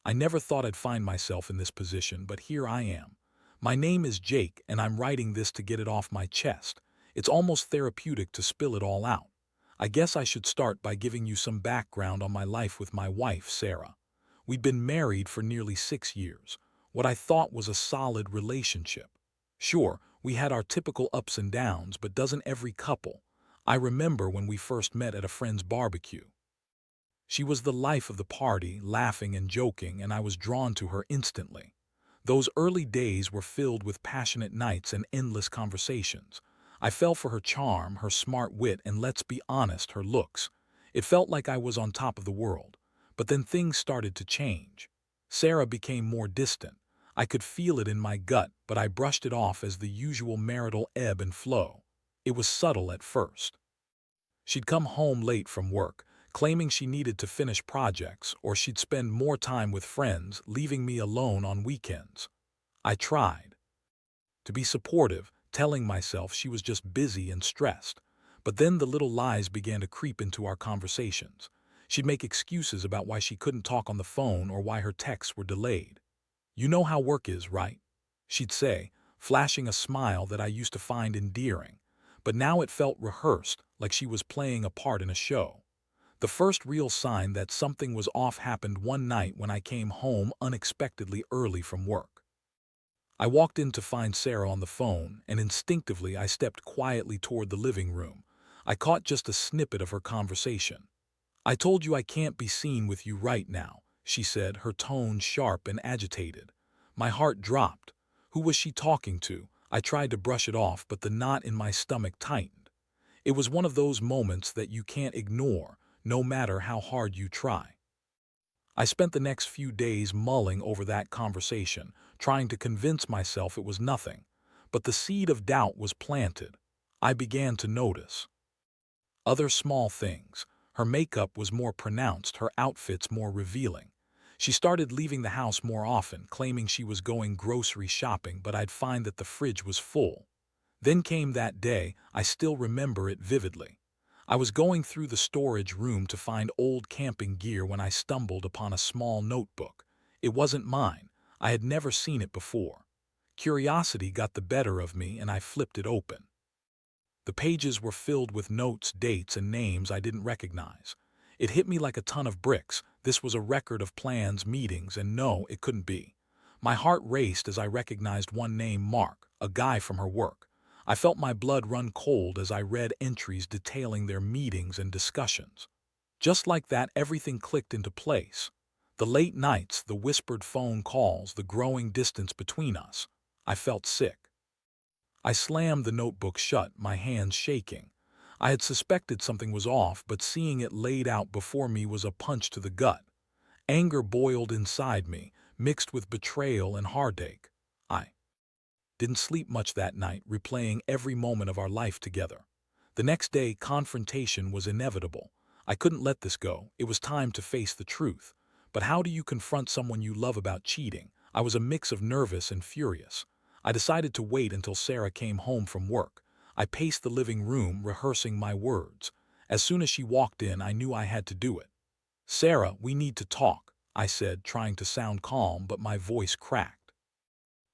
I never thought I'd find myself in this position, but here I am. My name is Jake, and I'm writing this to get it off my chest. It's almost therapeutic to spill it all out. I guess I should start by giving you some background on my life with my wife, Sarah. We'd been married for nearly 6 years, what I thought was a solid relationship. Sure, we had our typical ups and downs, but doesn't every couple? I remember when we first met at a friend's barbecue. She was the life of the party, laughing and joking, and I was drawn to her instantly. Those early days were filled with passionate nights and endless conversations. I fell for her charm, her smart wit, and let's be honest, her looks. It felt like I was on top of the world. But then things started to change. Sarah became more distant. I could feel it in my gut, but I brushed it off as the usual marital ebb and flow. It was subtle at first. She'd come home late from work, claiming she needed to finish projects, or she'd spend more time with friends, leaving me alone on weekends. I tried to be supportive, telling myself she was just busy and stressed. But then the little lies began to creep into our conversations. She'd make excuses about why she couldn't talk on the phone or why her texts were delayed. "You know how work is, right?" she'd say, flashing a smile that I used to find endearing. But now it felt rehearsed, like she was playing a part in a show. The first real sign that something was off happened one night when I came home unexpectedly early from work. I walked in to find Sarah on the phone, and instinctively I stepped quietly toward the living room. I caught just a snippet of her conversation. "I told you I can't be seen with you right now," she said, her tone sharp and agitated. My heart dropped. Who was she talking to? I tried to brush it off, but the knot in my stomach tightened. It was one of those moments that you can't ignore, no matter how hard you try. I spent the next few days mulling over that conversation, trying to convince myself it was nothing. But the seed of doubt was planted. I began to notice other small things. Her makeup was more pronounced, her outfits more revealing. She started leaving the house more often, claiming she was going grocery shopping, but I'd find that the fridge was full. Then came that day, I still remember it vividly. I was going through the storage room to find old camping gear when I stumbled upon a small notebook. It wasn't mine. I had never seen it before. Curiosity got the better of me, and I flipped it open. The pages were filled with notes, dates, and names I didn't recognize. It hit me like a ton of bricks. This was a record of plans, meetings, and no, it couldn't be. My heart raced as I recognized one name, Mark, a guy from her work. I felt my blood run cold as I read entries detailing their meetings and discussions. Just like that, everything clicked into place. The late nights, the whispered phone calls, the growing distance between us. I felt sick. I slammed the notebook shut, my hands shaking. I had suspected something was off, but seeing it laid out before me was a punch to the gut. Anger boiled inside me, mixed with betrayal and heartache. I didn't sleep much that night, replaying every moment of our life together. The next day, confrontation was inevitable. I couldn't let this go. It was time to face the truth. But how do you confront someone you love about cheating? I was a mix of nervous and furious. I decided to wait until Sarah came home from work. I paced the living room, rehearsing my words. As soon as she walked in, I knew I had to do it. "Sarah, we need to talk," I said, trying to sound calm, but my voice cracked.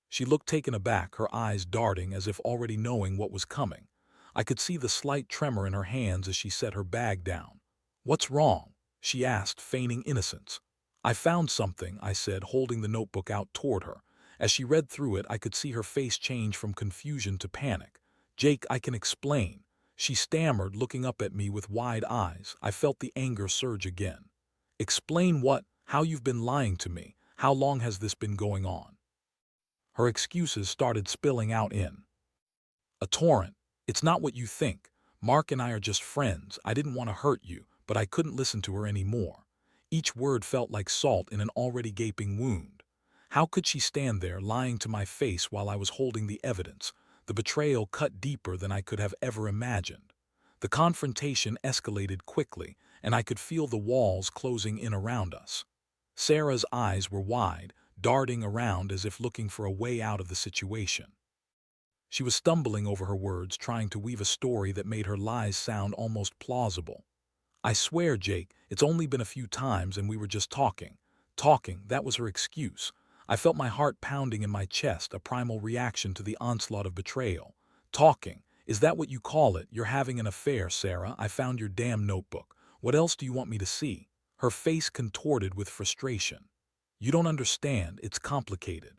She looked taken aback, her eyes darting as if already knowing what was coming. I could see the slight tremor in her hands as she set her bag down. "What's wrong?" she asked, feigning innocence. "I found something," I said, holding the notebook out toward her. As she read through it, I could see her face change from confusion to panic. "Jake, I can explain," she stammered, looking up at me with wide eyes. I felt the anger surge again. "Explain what? How you've been lying to me? How long has this been going on?" Her excuses started spilling out in a torrent. "It's not what you think. Mark and I are just friends. I didn't want to hurt you," but I couldn't listen to her anymore. Each word felt like salt in an already gaping wound. How could she stand there, lying to my face while I was holding the evidence? The betrayal cut deeper than I could have ever imagined. The confrontation escalated quickly, and I could feel the walls closing in around us. Sarah's eyes were wide, darting around as if looking for a way out of the situation. She was stumbling over her words, trying to weave a story that made her lies sound almost plausible. "I swear, Jake, it's only been a few times and we were just talking." Talking, that was her excuse. I felt my heart pounding in my chest, a primal reaction to the onslaught of betrayal. Talking, is that what you call it? You're having an affair, Sarah. I found your damn notebook. What else do you want me to see? Her face contorted with frustration. You don't understand, it's complicated.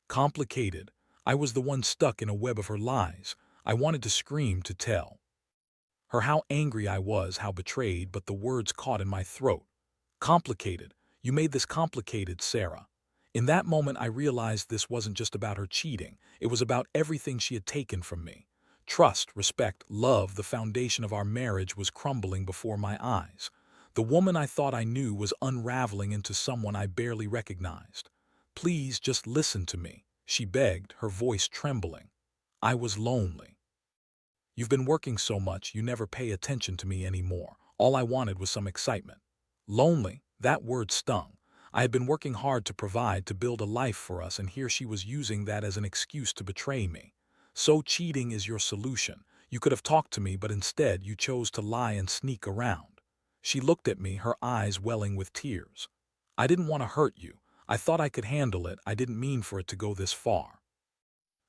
Complicated. I was the one stuck in a web of her lies. I wanted to scream, to tell her how angry I was, how betrayed, but the words caught in my throat. Complicated. You made this complicated, Sarah. In that moment I realized this wasn't just about her cheating, it was about everything she had taken from me. Trust, respect, love, the foundation of our marriage was crumbling before my eyes. The woman I thought I knew was unraveling into someone I barely recognized. Please just listen to me, she begged, her voice trembling. I was lonely. You've been working so much you never pay attention to me anymore. All I wanted was some excitement. Lonely, that word stung. I had been working hard to provide, to build a life for us, and here she was using that as an excuse to betray me. So cheating is your solution. You could have talked to me, but instead you chose to lie and sneak around. She looked at me, her eyes welling with tears. I didn't want to hurt you. I thought I could handle it. I didn't mean for it to go this far.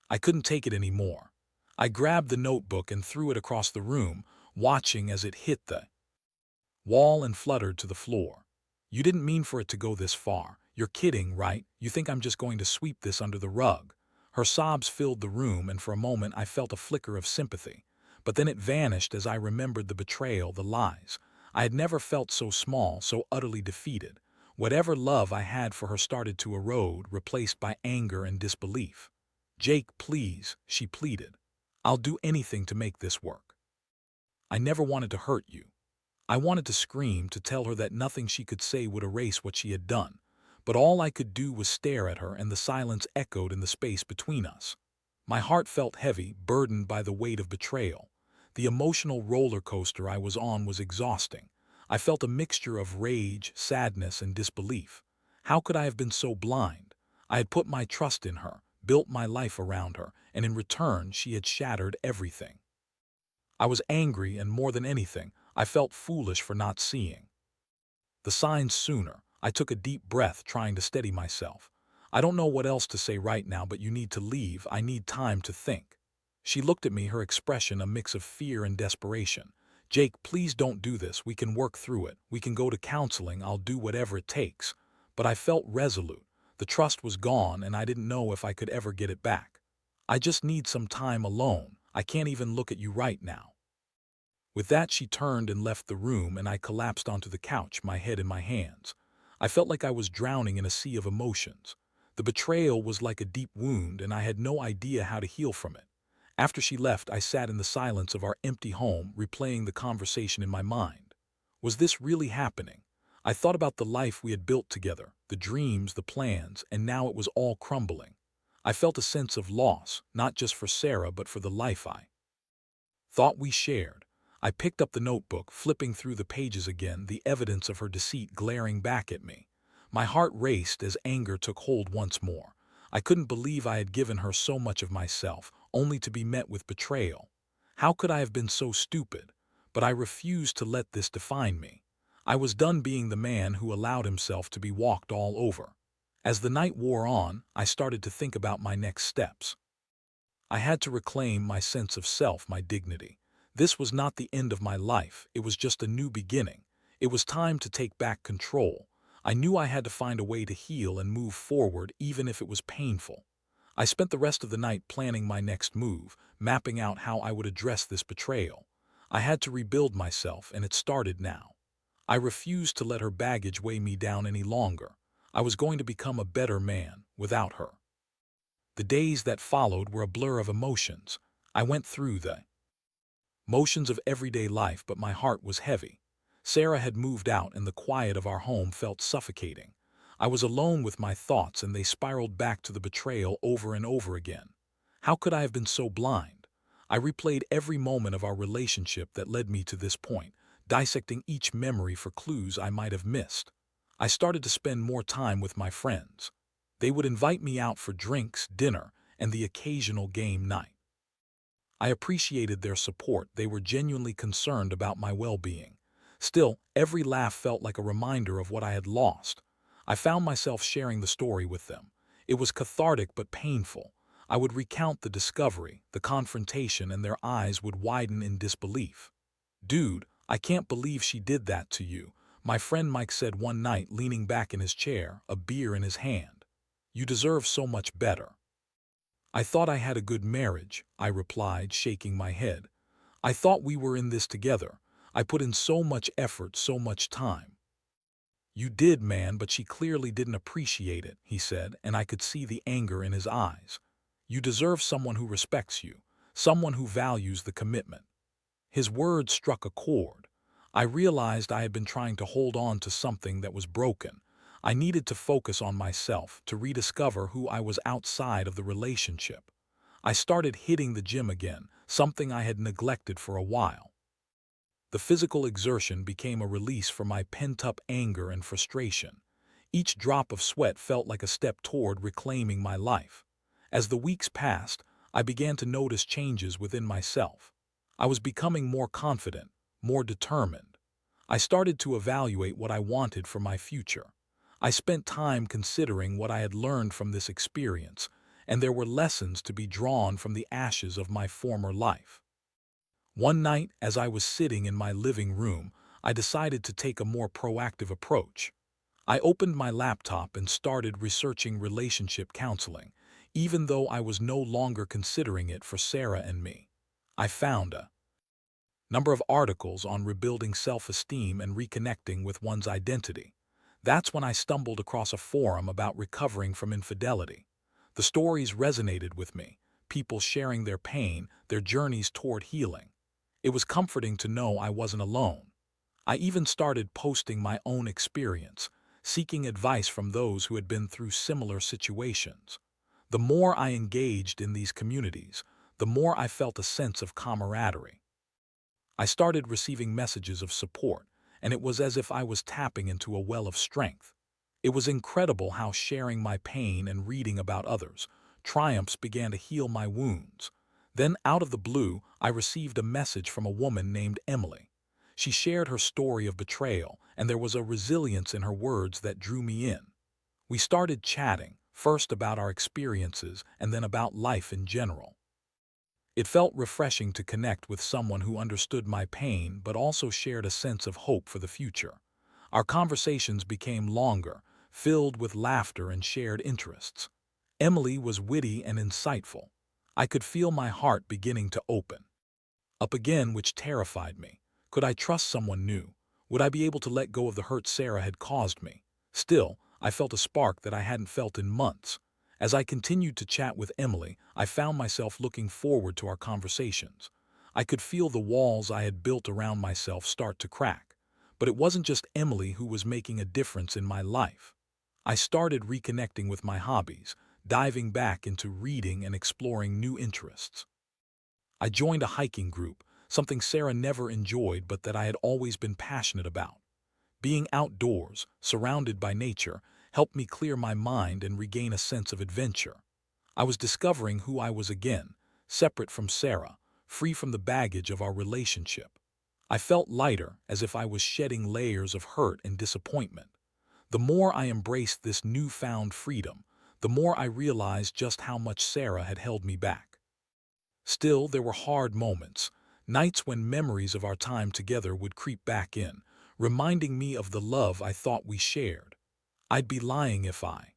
I couldn't take it anymore. I grabbed the notebook and threw it across the room, watching as it hit the wall and fluttered to the floor. You didn't mean for it to go this far. You're kidding, right? You think I'm just going to sweep this under the rug? Her sobs filled the room, and for a moment I felt a flicker of sympathy. But then it vanished as I remembered the betrayal, the lies. I had never felt so small, so utterly defeated. Whatever love I had for her started to erode, replaced by anger and disbelief. Jake, please, she pleaded. I'll do anything to make this work. I never wanted to hurt you. I wanted to scream, to tell her that nothing she could say would erase what she had done. But all I could do was stare at her, and the silence echoed in the space between us. My heart felt heavy, burdened by the weight of betrayal. The emotional roller coaster I was on was exhausting. I felt a mixture of rage, sadness, and disbelief. How could I have been so blind? I had put my trust in her, built my life around her, and in return she had shattered everything. I was angry, and more than anything, I felt foolish for not seeing the signs sooner. I took a deep breath, trying to steady myself. I don't know what else to say right now, but you need to leave. I need time to think. She looked at me, her expression a mix of fear and desperation. Jake, please don't do this. We can work through it. We can go to counseling. I'll do whatever it takes. But I felt resolute. The trust was gone, and I didn't know if I could ever get it back. I just need some time alone. I can't even look at you right now. With that, she turned and left the room, and I collapsed onto the couch, my head in my hands. I felt like I was drowning in a sea of emotions. The betrayal was like a deep wound, and I had no idea how to heal from it. After she left, I sat in the silence of our empty home, replaying the conversation in my mind. Was this really happening? I thought about the life we had built together, the dreams, the plans, and now it was all crumbling. I felt a sense of loss, not just for Sarah, but for the life I thought we shared. I picked up the notebook, flipping through the pages again, the evidence of her deceit glaring back at me. My heart raced as anger took hold once more. I couldn't believe I had given her so much of myself, only to be met with betrayal. How could I have been so stupid? But I refused to let this define me. I was done being the man who allowed himself to be walked all over. As the night wore on, I started to think about my next steps. I had to reclaim my sense of self, my dignity. This was not the end of my life, it was just a new beginning. It was time to take back control. I knew I had to find a way to heal and move forward, even if it was painful. I spent the rest of the night planning my next move, mapping out how I would address this betrayal. I had to rebuild myself, and it started now. I refused to let her baggage weigh me down any longer. I was going to become a better man without her. The days that followed were a blur of emotions. I went through the motions of everyday life, but my heart was heavy. Sarah had moved out, and the quiet of our home felt suffocating. I was alone with my thoughts, and they spiraled back to the betrayal over and over again. How could I have been so blind? I replayed every moment of our relationship that led me to this point, dissecting each memory for clues I might have missed. I started to spend more time with my friends. They would invite me out for drinks, dinner, and the occasional game night. I appreciated their support. They were genuinely concerned about my well-being. Still, every laugh felt like a reminder of what I had lost. I found myself sharing the story with them. It was cathartic but painful. I would recount the discovery, the confrontation, and their eyes would widen in disbelief. "Dude, I can't believe she did that to you," my friend Mike said one night, leaning back in his chair, a beer in his hand. "You deserve so much better." "I thought I had a good marriage," I replied, shaking my head. "I thought we were in this together. I put in so much effort, so much time." "You did, man, but she clearly didn't appreciate it," he said, and I could see the anger in his eyes. "You deserve someone who respects you, someone who values the commitment." His words struck a chord. I realized I had been trying to hold on to something that was broken. I needed to focus on myself, to rediscover who I was outside of the relationship. I started hitting the gym again, something I had neglected for a while. The physical exertion became a release for my pent-up anger and frustration. Each drop of sweat felt like a step toward reclaiming my life. As the weeks passed, I began to notice changes within myself. I was becoming more confident, more determined. I started to evaluate what I wanted for my future. I spent time considering what I had learned from this experience, and there were lessons to be drawn from the ashes of my former life. One night, as I was sitting in my living room, I decided to take a more proactive approach. I opened my laptop and started researching relationship counseling, even though I was no longer considering it for Sarah and me. I found a number of articles on rebuilding self-esteem and reconnecting with one's identity. That's when I stumbled across a forum about recovering from infidelity. The stories resonated with me, people sharing their pain, their journeys toward healing. It was comforting to know I wasn't alone. I even started posting my own experience, seeking advice from those who had been through similar situations. The more I engaged in these communities, the more I felt a sense of camaraderie. I started receiving messages of support, and it was as if I was tapping into a well of strength. It was incredible how sharing my pain and reading about others' triumphs began to heal my wounds. Then, out of the blue, I received a message from a woman named Emily. She shared her story of betrayal, and there was a resilience in her words that drew me in. We started chatting, first about our experiences and then about life in general. It felt refreshing to connect with someone who understood my pain but also shared a sense of hope for the future. Our conversations became longer, filled with laughter and shared interests. Emily was witty and insightful. I could feel my heart beginning to open up again, which terrified me. Could I trust someone new? Would I be able to let go of the hurt Sarah had caused me? Still, I felt a spark that I hadn't felt in months. As I continued to chat with Emily, I found myself looking forward to our conversations. I could feel the walls I had built around myself start to crack. But it wasn't just Emily who was making a difference in my life. I started reconnecting with my hobbies, diving back into reading and exploring new interests. I joined a hiking group, something Sarah never enjoyed but that I had always been passionate about. Being outdoors, surrounded by nature, helped me clear my mind and regain a sense of adventure. I was discovering who I was again, separate from Sarah, free from the baggage of our relationship. I felt lighter, as if I was shedding layers of hurt and disappointment. The more I embraced this newfound freedom, the more I realized just how much Sarah had held me back. Still, there were hard moments, nights when memories of our time together would creep back in, reminding me of the love I thought we shared. I'd be lying if I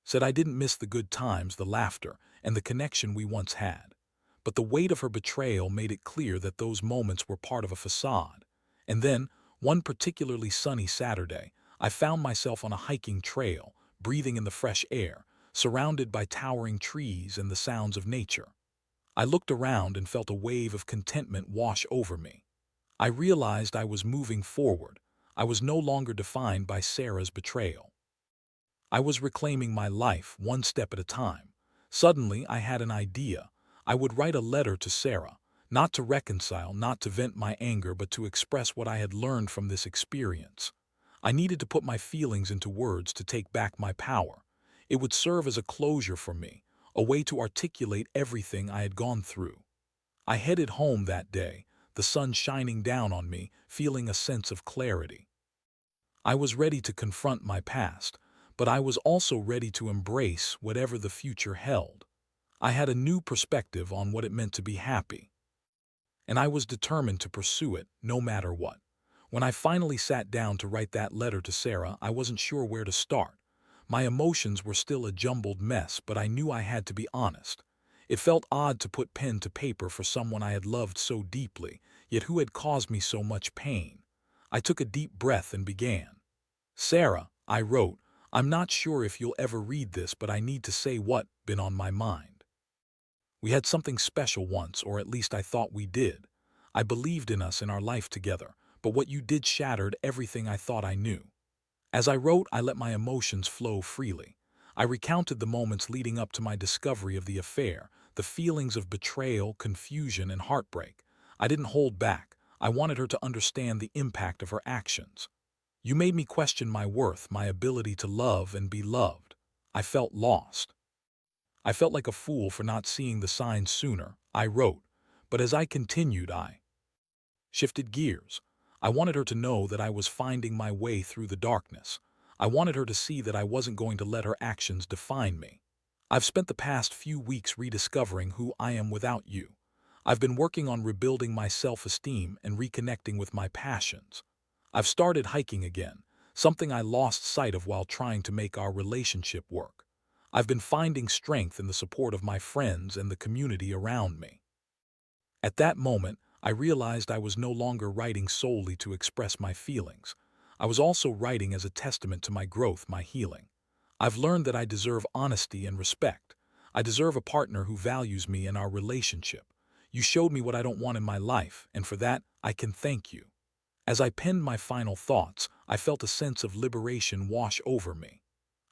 said I didn't miss the good times, the laughter, and the connection we once had. But the weight of her betrayal made it clear that those moments were part of a facade. And then, one particularly sunny Saturday, I found myself on a hiking trail, breathing in the fresh air, surrounded by towering trees and the sounds of nature. I looked around and felt a wave of contentment wash over me. I realized I was moving forward. I was no longer defined by Sarah's betrayal. I was reclaiming my life one step at a time. Suddenly, I had an idea. I would write a letter to Sarah, not to reconcile, not to vent my anger, but to express what I had learned from this experience. I needed to put my feelings into words to take back my power. It would serve as a closure for me, a way to articulate everything I had gone through. I headed home that day, the sun shining down on me, feeling a sense of clarity. I was ready to confront my past, but I was also ready to embrace whatever the future held. I had a new perspective on what it meant to be happy, and I was determined to pursue it no matter what. When I finally sat down to write that letter to Sarah, I wasn't sure where to start. My emotions were still a jumbled mess, but I knew I had to be honest. It felt odd to put pen to paper for someone I had loved so deeply, yet who had caused me so much pain. I took a deep breath and began. Sarah, I wrote, I'm not sure if you'll ever read this, but I need to say what's been on my mind. We had something special once, or at least I thought we did. I believed in us and our life together, but what you did shattered everything I thought I knew. As I wrote, I let my emotions flow freely. I recounted the moments leading up to my discovery of the affair, the feelings of betrayal, confusion, and heartbreak. I didn't hold back. I wanted her to understand the impact of her actions. You made me question my worth, my ability to love and be loved. I felt lost. I felt like a fool for not seeing the signs sooner, I wrote. But as I continued, I shifted gears. I wanted her to know that I was finding my way through the darkness. I wanted her to see that I wasn't going to let her actions define me. I've spent the past few weeks rediscovering who I am without you. I've been working on rebuilding my self-esteem and reconnecting with my passions. I've started hiking again, something I lost sight of while trying to make our relationship work. I've been finding strength in the support of my friends and the community around me. At that moment, I realized I was no longer writing solely to express my feelings. I was also writing as a testament to my growth, my healing. I've learned that I deserve honesty and respect. I deserve a partner who values me and our relationship. You showed me what I don't want in my life, and for that, I can thank you. As I penned my final thoughts, I felt a sense of liberation wash over me.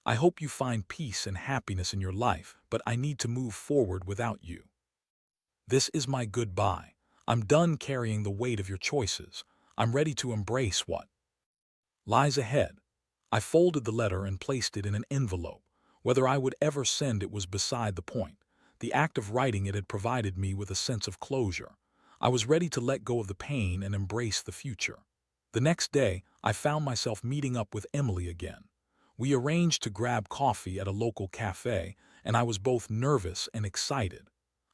I hope you find peace and happiness in your life, but I need to move forward without you. This is my goodbye. I'm done carrying the weight of your choices. I'm ready to embrace what lies ahead. I folded the letter and placed it in an envelope. Whether I would ever send it was beside the point. The act of writing it had provided me with a sense of closure. I was ready to let go of the pain and embrace the future. The next day, I found myself meeting up with Emily again. We arranged to grab coffee at a local cafe, and I was both nervous and excited.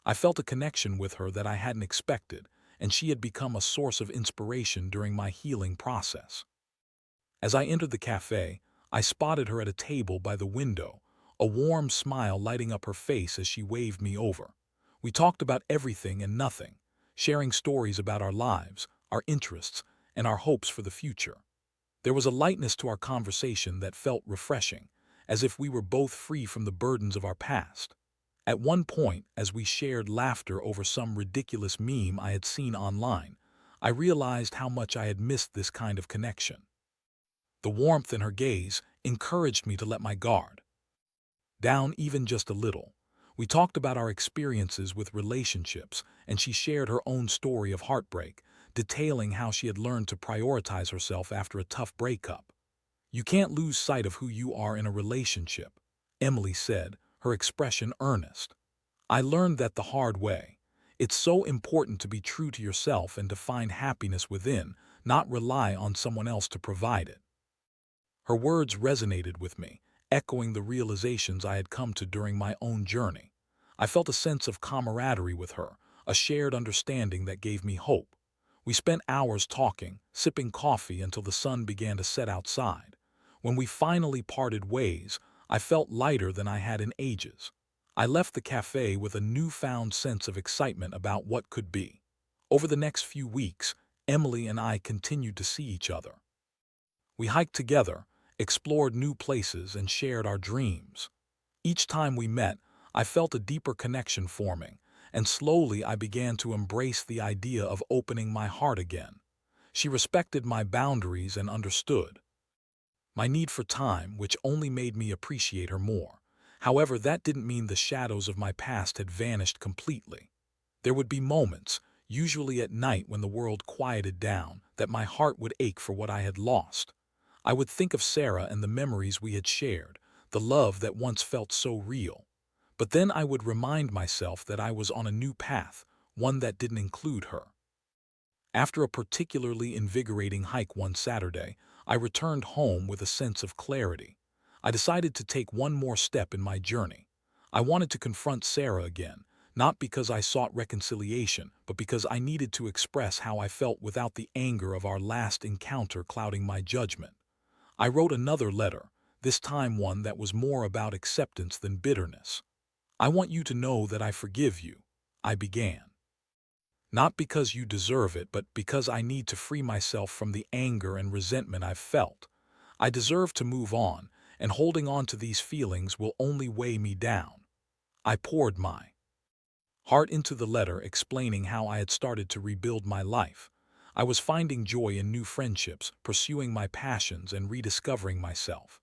I felt a connection with her that I hadn't expected, and she had become a source of inspiration during my healing process. As I entered the cafe, I spotted her at a table by the window, a warm smile lighting up her face as she waved me over. We talked about everything and nothing, sharing stories about our lives, our interests, and our hopes for the future. There was a lightness to our conversation that felt refreshing, as if we were both free from the burdens of our past. At one point, as we shared laughter over some ridiculous meme I had seen online, I realized how much I had missed this kind of connection. The warmth in her gaze encouraged me to let my guard down even just a little. We talked about our experiences with relationships, and she shared her own story of heartbreak, detailing how she had learned to prioritize herself after a tough breakup. You can't lose sight of who you are in a relationship, Emily said, her expression earnest. I learned that the hard way. It's so important to be true to yourself and to find happiness within, not rely on someone else to provide it. Her words resonated with me, echoing the realizations I had come to during my own journey. I felt a sense of camaraderie with her, a shared understanding that gave me hope. We spent hours talking, sipping coffee until the sun began to set outside. When we finally parted ways, I felt lighter than I had in ages. I left the cafe with a newfound sense of excitement about what could be. Over the next few weeks, Emily and I continued to see each other. We hiked together, explored new places, and shared our dreams. Each time we met, I felt a deeper connection forming, and slowly I began to embrace the idea of opening my heart again. She respected my boundaries and understood my need for time, which only made me appreciate her more. However, that didn't mean the shadows of my past had vanished completely. There would be moments, usually at night when the world quieted down, that my heart would ache for what I had lost. I would think of Sarah and the memories we had shared, the love that once felt so real. But then I would remind myself that I was on a new path, one that didn't include her. After a particularly invigorating hike one Saturday, I returned home with a sense of clarity. I decided to take one more step in my journey. I wanted to confront Sarah again, not because I sought reconciliation, but because I needed to express how I felt without the anger of our last encounter clouding my judgment. I wrote another letter, this time one that was more about acceptance than bitterness. "I want you to know that I forgive you," I began. "Not because you deserve it, but because I need to free myself from the anger and resentment I've felt. I deserve to move on, and holding on to these feelings will only weigh me down." I poured my heart into the letter, explaining how I had started to rebuild my life. I was finding joy in new friendships, pursuing my passions, and rediscovering myself.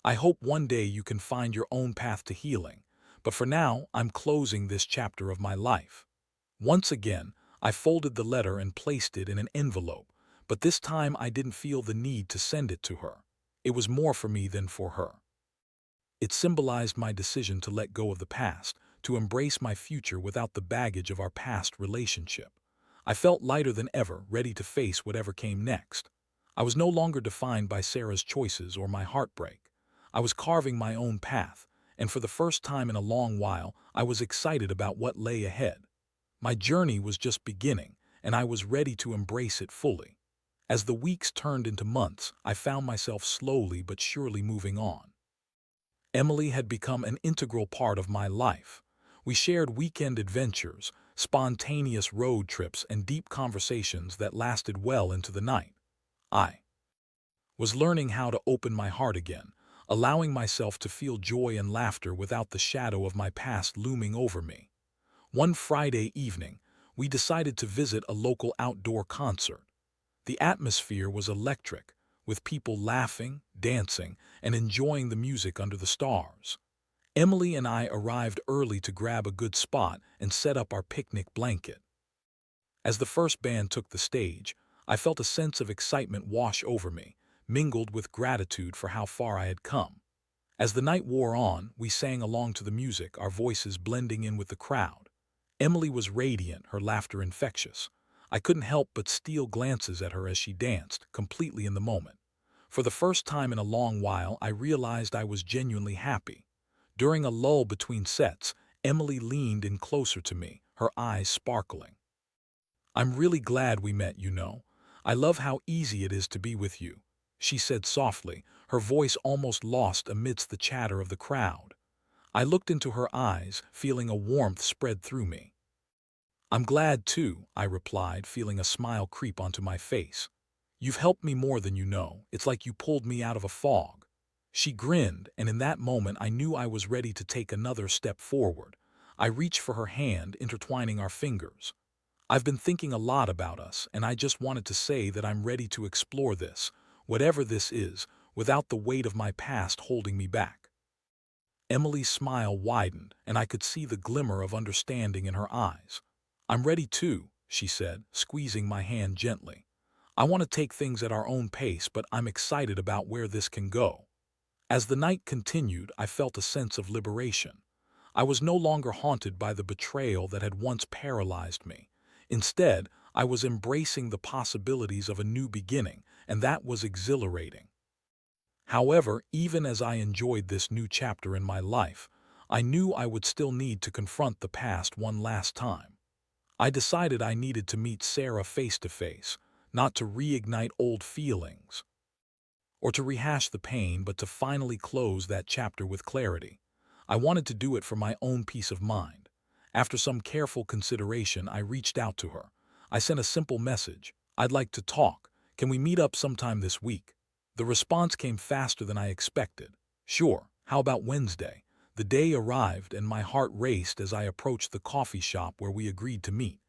"I hope one day you can find your own path to healing, but for now, I'm closing this chapter of my life." Once again, I folded the letter and placed it in an envelope, but this time I didn't feel the need to send it to her. It was more for me than for her. It symbolized my decision to let go of the past, to embrace my future without the baggage of our past relationship. I felt lighter than ever, ready to face whatever came next. I was no longer defined by Sarah's choices or my heartbreak. I was carving my own path, and for the first time in a long while, I was excited about what lay ahead. My journey was just beginning, and I was ready to embrace it fully. As the weeks turned into months, I found myself slowly but surely moving on. Emily had become an integral part of my life. We shared weekend adventures, spontaneous road trips, and deep conversations that lasted well into the night. I was learning how to open my heart again, allowing myself to feel joy and laughter without the shadow of my past looming over me. One Friday evening, we decided to visit a local outdoor concert. The atmosphere was electric, with people laughing, dancing, and enjoying the music under the stars. Emily and I arrived early to grab a good spot and set up our picnic blanket. As the first band took the stage, I felt a sense of excitement wash over me, mingled with gratitude for how far I had come. As the night wore on, we sang along to the music, our voices blending in with the crowd. Emily was radiant, her laughter infectious. I couldn't help but steal glances at her as she danced, completely in the moment. For the first time in a long while, I realized I was genuinely happy. During a lull between sets, Emily leaned in closer to me, her eyes sparkling. "I'm really glad we met, you know. I love how easy it is to be with you," she said softly, her voice almost lost amidst the chatter of the crowd. I looked into her eyes, feeling a warmth spread through me. "I'm glad too," I replied, feeling a smile creep onto my face. "You've helped me more than you know. It's like you pulled me out of a fog." She grinned, and in that moment I knew I was ready to take another step forward. I reached for her hand, intertwining our fingers. "I've been thinking a lot about us, and I just wanted to say that I'm ready to explore this, whatever this is, without the weight of my past holding me back." Emily's smile widened, and I could see the glimmer of understanding in her eyes. "I'm ready too," she said, squeezing my hand gently. "I want to take things at our own pace, but I'm excited about where this can go." As the night continued, I felt a sense of liberation. I was no longer haunted by the betrayal that had once paralyzed me. Instead, I was embracing the possibilities of a new beginning, and that was exhilarating. However, even as I enjoyed this new chapter in my life, I knew I would still need to confront the past one last time. I decided I needed to meet Sarah face to face, not to reignite old feelings or to rehash the pain, but to finally close that chapter with clarity. I wanted to do it for my own peace of mind. After some careful consideration, I reached out to her. I sent a simple message: "I'd like to talk. Can we meet up sometime this week?" The response came faster than I expected. "Sure, how about Wednesday?" The day arrived, and my heart raced as I approached the coffee shop where we agreed to meet.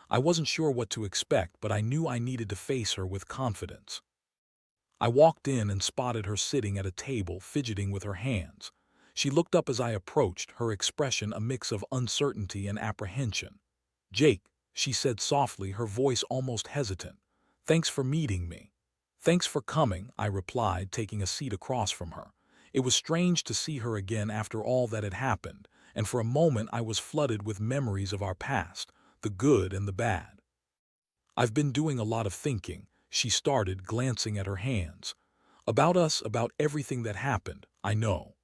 I wasn't sure what to expect, but I knew I needed to face her with confidence. I walked in and spotted her sitting at a table, fidgeting with her hands. She looked up as I approached, her expression a mix of uncertainty and apprehension. "Jake," she said softly, her voice almost hesitant. "Thanks for meeting me." "Thanks for coming," I replied, taking a seat across from her. It was strange to see her again after all that had happened, and for a moment I was flooded with memories of our past, the good and the bad. "I've been doing a lot of thinking," she started, glancing at her hands. About us, about everything that happened, I know.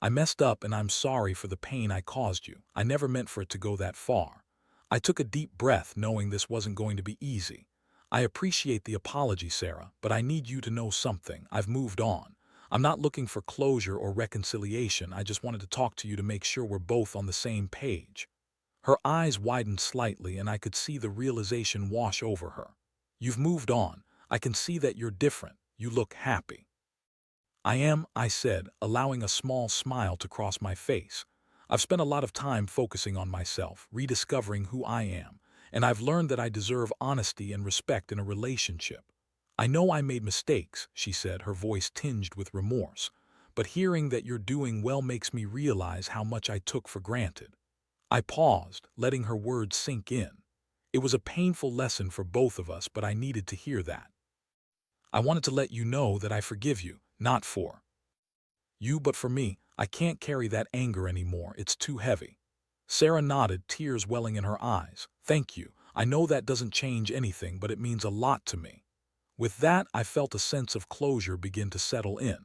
I messed up and I'm sorry for the pain I caused you. I never meant for it to go that far. I took a deep breath knowing this wasn't going to be easy. I appreciate the apology, Sarah, but I need you to know something. I've moved on. I'm not looking for closure or reconciliation. I just wanted to talk to you to make sure we're both on the same page. Her eyes widened slightly and I could see the realization wash over her. You've moved on. I can see that you're different. You look happy. I am, I said, allowing a small smile to cross my face. I've spent a lot of time focusing on myself, rediscovering who I am, and I've learned that I deserve honesty and respect in a relationship. I know I made mistakes, she said, her voice tinged with remorse, but hearing that you're doing well makes me realize how much I took for granted. I paused, letting her words sink in. It was a painful lesson for both of us, but I needed to hear that. I wanted to let you know that I forgive you, not for you, but for me. I can't carry that anger anymore. It's too heavy. Sarah nodded, tears welling in her eyes. Thank you. I know that doesn't change anything, but it means a lot to me. With that, I felt a sense of closure begin to settle in.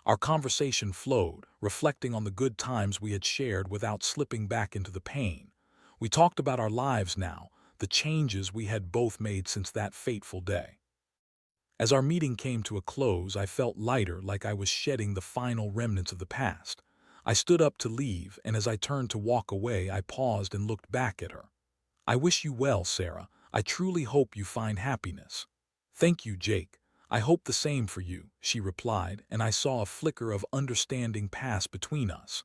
Our conversation flowed, reflecting on the good times we had shared without slipping back into the pain. We talked about our lives now, the changes we had both made since that fateful day. As our meeting came to a close, I felt lighter, like I was shedding the final remnants of the past. I stood up to leave, and as I turned to walk away, I paused and looked back at her. I wish you well, Sarah. I truly hope you find happiness. Thank you, Jake. I hope the same for you, she replied, and I saw a flicker of understanding pass between us.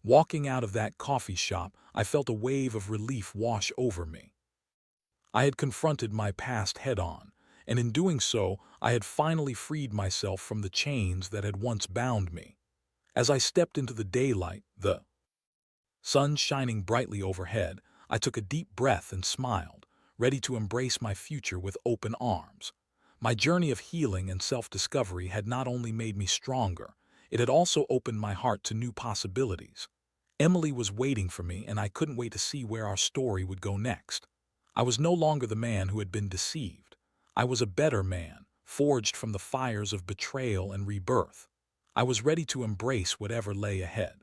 Walking out of that coffee shop, I felt a wave of relief wash over me. I had confronted my past head-on, and in doing so, I had finally freed myself from the chains that had once bound me. As I stepped into the daylight, the sun shining brightly overhead, I took a deep breath and smiled, ready to embrace my future with open arms. My journey of healing and self-discovery had not only made me stronger, it had also opened my heart to new possibilities. Emily was waiting for me, and I couldn't wait to see where our story would go next. I was no longer the man who had been deceived. I was a better man, forged from the fires of betrayal and rebirth. I was ready to embrace whatever lay ahead.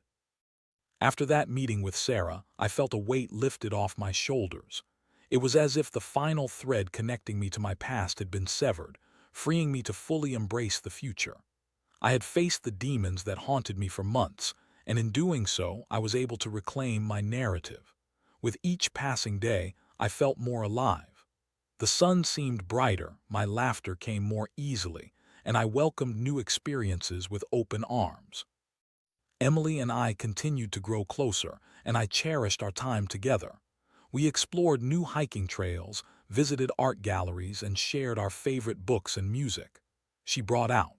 After that meeting with Sarah, I felt a weight lifted off my shoulders. It was as if the final thread connecting me to my past had been severed, freeing me to fully embrace the future. I had faced the demons that haunted me for months, and in doing so, I was able to reclaim my narrative. With each passing day, I felt more alive. The sun seemed brighter, my laughter came more easily, and I welcomed new experiences with open arms. Emily and I continued to grow closer, and I cherished our time together. We explored new hiking trails, visited art galleries, and shared our favorite books and music. She brought out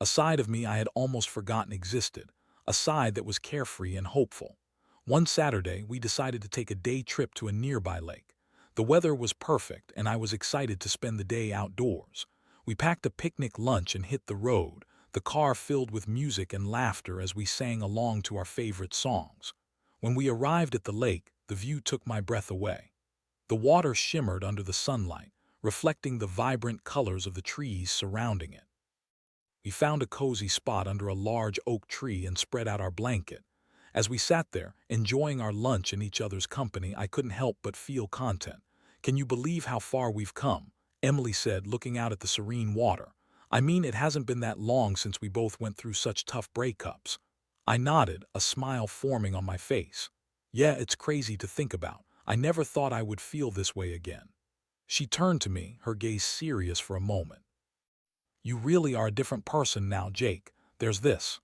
a side of me I had almost forgotten existed, a side that was carefree and hopeful. One Saturday, we decided to take a day trip to a nearby lake. The weather was perfect, and I was excited to spend the day outdoors. We packed a picnic lunch and hit the road, the car filled with music and laughter as we sang along to our favorite songs. When we arrived at the lake, the view took my breath away. The water shimmered under the sunlight, reflecting the vibrant colors of the trees surrounding it. We found a cozy spot under a large oak tree and spread out our blanket. As we sat there, enjoying our lunch in each other's company, I couldn't help but feel content. Can you believe how far we've come? Emily said, looking out at the serene water. I mean, it hasn't been that long since we both went through such tough breakups. I nodded, a smile forming on my face. Yeah, it's crazy to think about. I never thought I would feel this way again. She turned to me, her gaze serious for a moment. You really are a different person now, Jake. There's this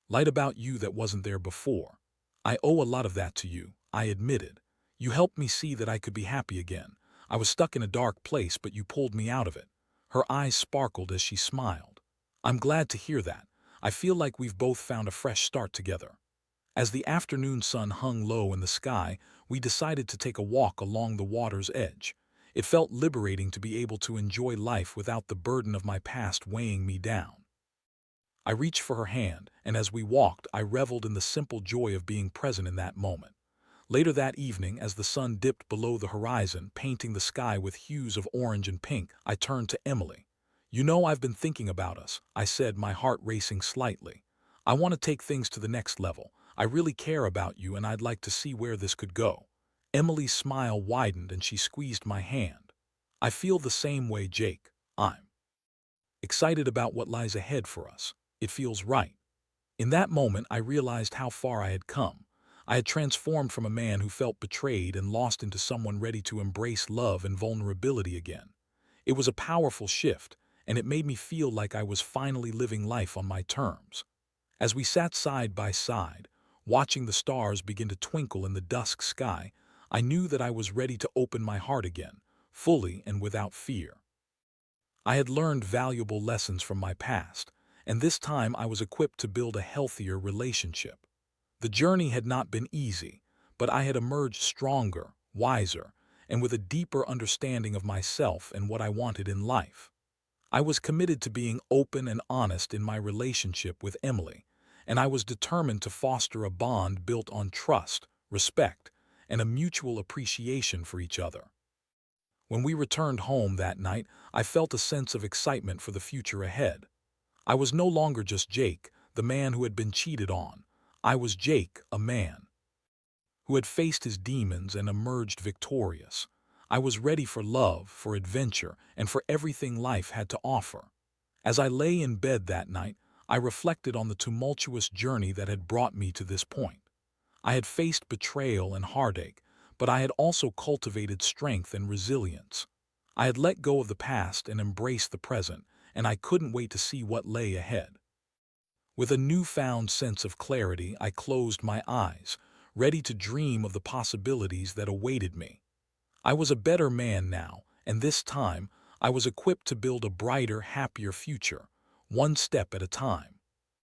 light about you that wasn't there before. I owe a lot of that to you, I admitted. You helped me see that I could be happy again. I was stuck in a dark place, but you pulled me out of it. Her eyes sparkled as she smiled. I'm glad to hear that. I feel like we've both found a fresh start together. As the afternoon sun hung low in the sky, we decided to take a walk along the water's edge. It felt liberating to be able to enjoy life without the burden of my past weighing me down. I reached for her hand, and as we walked, I reveled in the simple joy of being present in that moment. Later that evening, as the sun dipped below the horizon, painting the sky with hues of orange and pink, I turned to Emily. "You know, I've been thinking about us," I said, my heart racing slightly. "I want to take things to the next level. I really care about you and I'd like to see where this could go." Emily's smile widened and she squeezed my hand. "I feel the same way, Jake. I'm excited about what lies ahead for us. It feels right." In that moment, I realized how far I had come. I had transformed from a man who felt betrayed and lost into someone ready to embrace love and vulnerability again. It was a powerful shift, and it made me feel like I was finally living life on my terms. As we sat side by side, watching the stars begin to twinkle in the dusk sky, I knew that I was ready to open my heart again, fully and without fear. I had learned valuable lessons from my past, and this time I was equipped to build a healthier relationship. The journey had not been easy, but I had emerged stronger, wiser, and with a deeper understanding of myself and what I wanted in life. I was committed to being open and honest in my relationship with Emily, and I was determined to foster a bond built on trust, respect, and a mutual appreciation for each other. When we returned home that night, I felt a sense of excitement for the future ahead. I was no longer just Jake, the man who had been cheated on. I was Jake, a man who had faced his demons and emerged victorious. I was ready for love, for adventure, and for everything life had to offer. As I lay in bed that night, I reflected on the tumultuous journey that had brought me to this point. I had faced betrayal and heartache, but I had also cultivated strength and resilience. I had let go of the past and embraced the present, and I couldn't wait to see what lay ahead. With a newfound sense of clarity, I closed my eyes, ready to dream of the possibilities that awaited me. I was a better man now, and this time I was equipped to build a brighter, happier future, one step at a time.